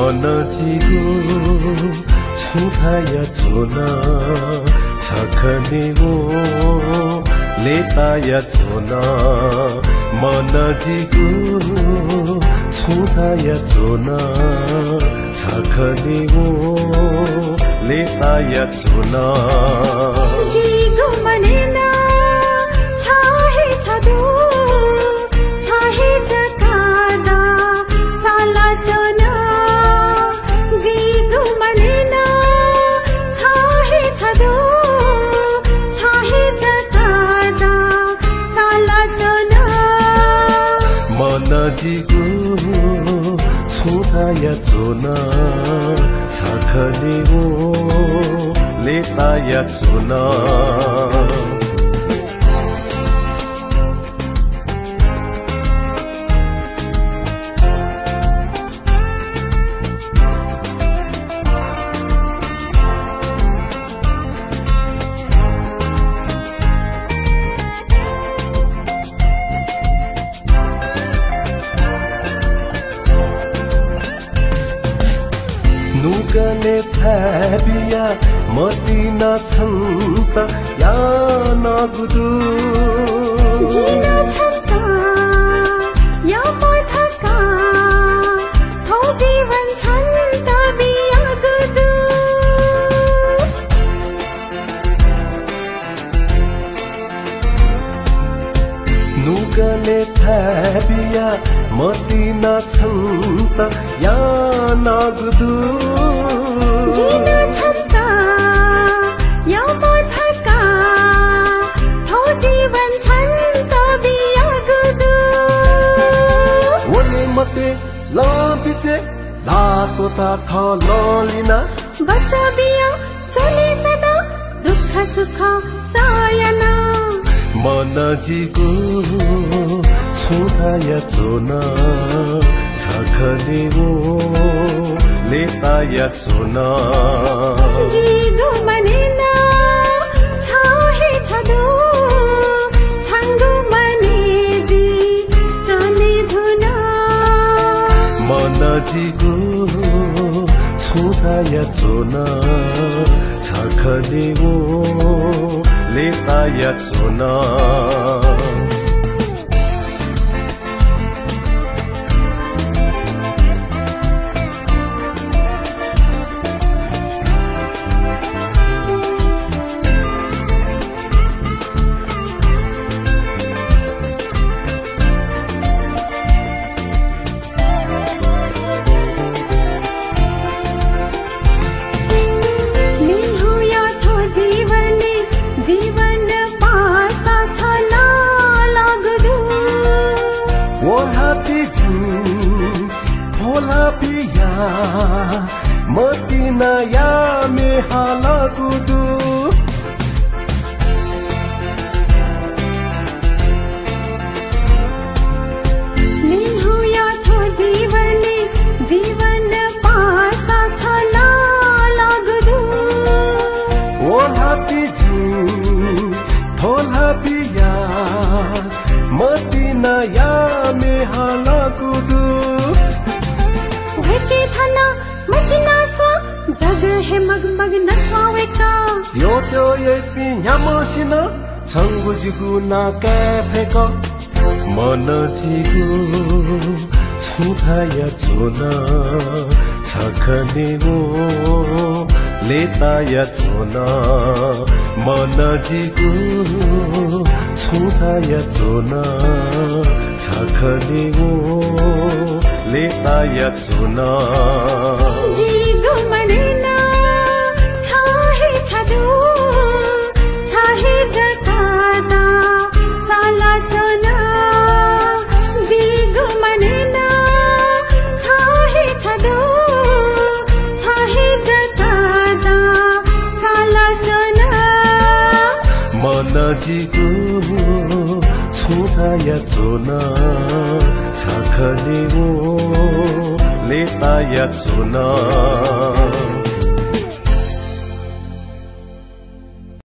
मनजिगो छुथाया छोना छखनेगो लेताया छोना मनजिगो छुथाया छोना छखनेगो लेताया छोना जिगो मनेना छाहे छदो छाहे जकादा साला जोना जिगो मनेना छाहे छदो छाहे जकादा साला जोना मनजिगो छुथाया छोना छखनेगो लेताया छोना नुगले थाबिया मतिना छन्त या नगुदु जिना छन्त या पथका थौ जीवन छन्त बिया गुदु नुगले थाबिया मतिना छन्त या नगुदु जिना छन्त या पथका थौ जीवन छन्त बिया गुदु वने मते लापिचे लातो ता थलिना बच्चा बिया चले सदा दुःख सुख सायना मनजिगो छुथाया छोना छखनेगो लेताया छोना जिगो मनेना छाहे छदो छाङ्गो मनेदी चले धुना मनजिगो छुथाया छोना छखनेगो लेताया छोना मतिना या मेहाला गुदु निहु या थो जीवन पासा छला लागदु ओलाती जी थोला पिया मतिना या मेहाला गुदु भेटे थाना मसिना स्वा जग है मगमग नस्वावेका यो त्यो येपि न्यामसिना छंगुजिगु ना कैफेको मनजिगु छुथाया छोना छखनेगो लेताया छोना मनजिगु छुथाया छोना छखनेगो लेताया छोना जिगो मनेना छाहे छदो छाहे जकादा साला चोना जिगो मनेना छाहे छदो छाहे जकादा साला चोना मनजिगो छुथाया छोना छखनेगो लेताया छोना